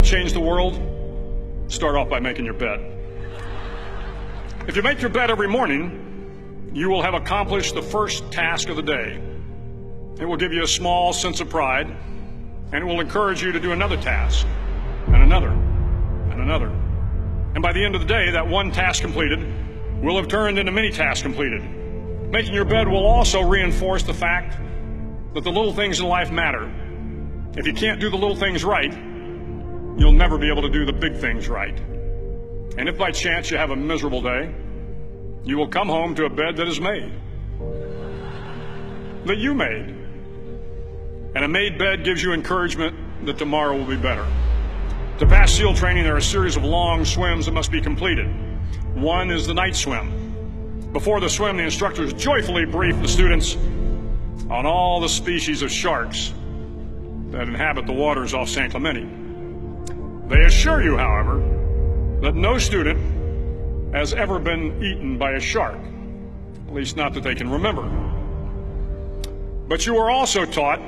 change the world? Start off by making your bed. If you make your bed every morning, you will have accomplished the first task of the day. It will give you a small sense of pride, and it will encourage you to do another task, and another, and another. And by the end of the day, that one task completed will have turned into many tasks completed. Making your bed will also reinforce the fact that the little things in life matter. If you can't do the little things right, you'll never be able to do the big things right. And if by chance you have a miserable day, you will come home to a bed that is made, that you made. And a made bed gives you encouragement that tomorrow will be better. To pass SEAL training, there are a series of long swims that must be completed. One is the night swim. Before the swim, the instructors joyfully brief the students on all the species of sharks that inhabit the waters off San Clemente. They assure you, however, that no student has ever been eaten by a shark, at least not that they can remember. But you are also taught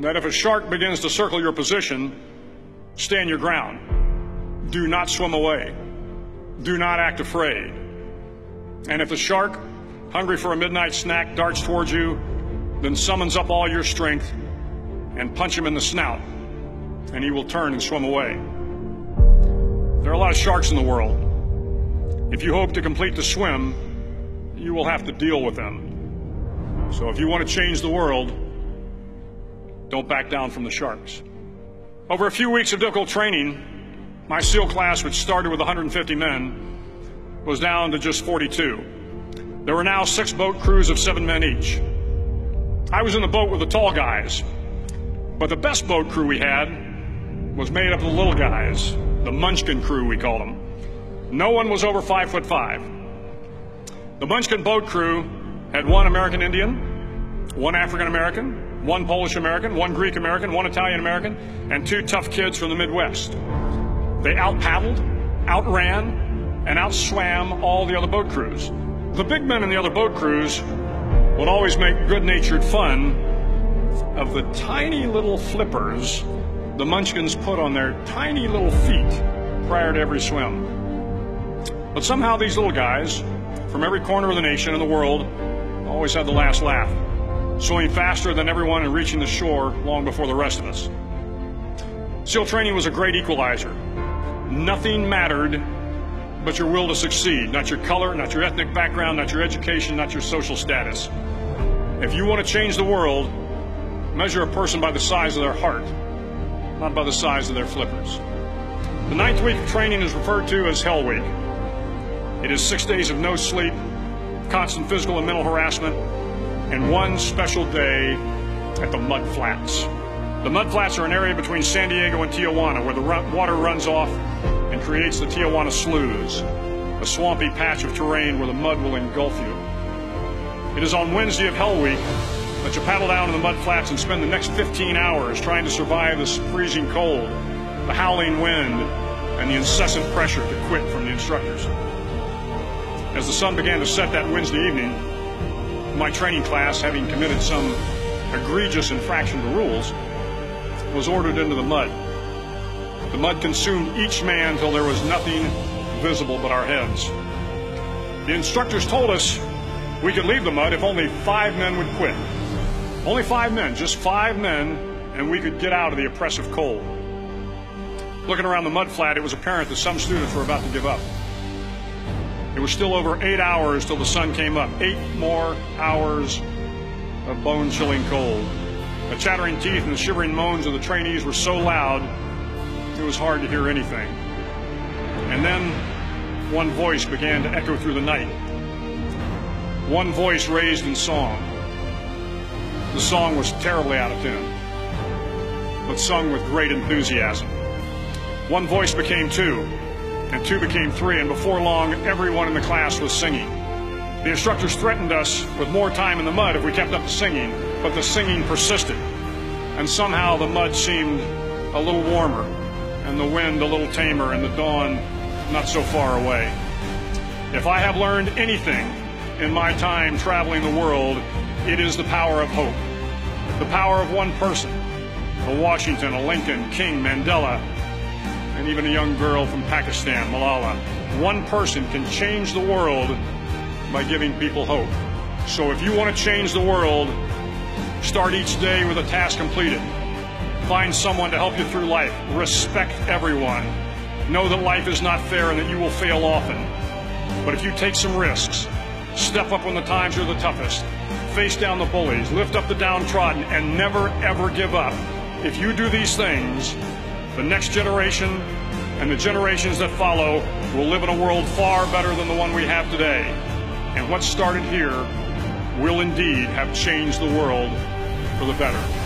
that if a shark begins to circle your position, stand your ground. Do not swim away. Do not act afraid. And if the shark, hungry for a midnight snack, darts towards you, then summons up all your strength and punch him in the snout, and he will turn and swim away. There are a lot of sharks in the world. If you hope to complete the swim, you will have to deal with them. So if you want to change the world, don't back down from the sharks. Over a few weeks of difficult training, my SEAL class, which started with 150 men, was down to just 42. There were now 6 boat crews of 7 men each. I was in the boat with the tall guys, but the best boat crew we had was made up of the little guys, the Munchkin crew, we called them. No one was over 5'5". The Munchkin boat crew had 1 American Indian, 1 African American, 1 Polish American, 1 Greek American, 1 Italian American, and 2 tough kids from the Midwest. They out-paddled, outran, and outswam all the other boat crews. The big men in the other boat crews would always make good-natured fun of the tiny little flippers the Munchkins put on their tiny little feet prior to every swim. But somehow these little guys from every corner of the nation and the world always had the last laugh, swimming faster than everyone and reaching the shore long before the rest of us. SEAL training was a great equalizer. Nothing mattered but your will to succeed, not your color, not your ethnic background, not your education, not your social status. If you want to change the world, measure a person by the size of their heart, not by the size of their flippers. The 9th week of training is referred to as Hell Week. It is 6 days of no sleep, constant physical and mental harassment, and 1 special day at the Mud Flats. The Mud Flats are an area between San Diego and Tijuana where the water runs off and creates the Tijuana Sloughs, a swampy patch of terrain where the mud will engulf you. It is on Wednesday of Hell Week that you paddle down to the Mud Flats and spend the next 15 hours trying to survive this freezing cold, the howling wind, and the incessant pressure to quit from the instructors. As the sun began to set that Wednesday evening, my training class, having committed some egregious infraction to rules, was ordered into the mud. The mud consumed each man till there was nothing visible but our heads. The instructors told us we could leave the mud if only 5 men would quit. Only 5 men, just 5 men, and we could get out of the oppressive cold. Looking around the mud flat, it was apparent that some students were about to give up. It was still over 8 hours till the sun came up. 8 more hours of bone-chilling cold. The chattering teeth and the shivering moans of the trainees were so loud, it was hard to hear anything. And then one voice began to echo through the night. One voice raised in song. The song was terribly out of tune, but sung with great enthusiasm. One voice became 2, and 2 became 3, and before long, everyone in the class was singing. The instructors threatened us with more time in the mud if we kept up the singing, but the singing persisted, and somehow the mud seemed a little warmer, and the wind a little tamer, and the dawn not so far away. If I have learned anything in my time traveling the world, it is the power of hope. The power of one person, a Washington, a Lincoln, King, Mandela, and even a young girl from Pakistan, Malala. One person can change the world by giving people hope. So if you want to change the world, start each day with a task completed. Find someone to help you through life. Respect everyone. Know that life is not fair and that you will fail often. But if you take some risks, step up when the times are the toughest, face down the bullies, lift up the downtrodden, and never ever give up. If you do these things, the next generation and the generations that follow will live in a world far better than the one we have today. And what started here will indeed have changed the world for the better.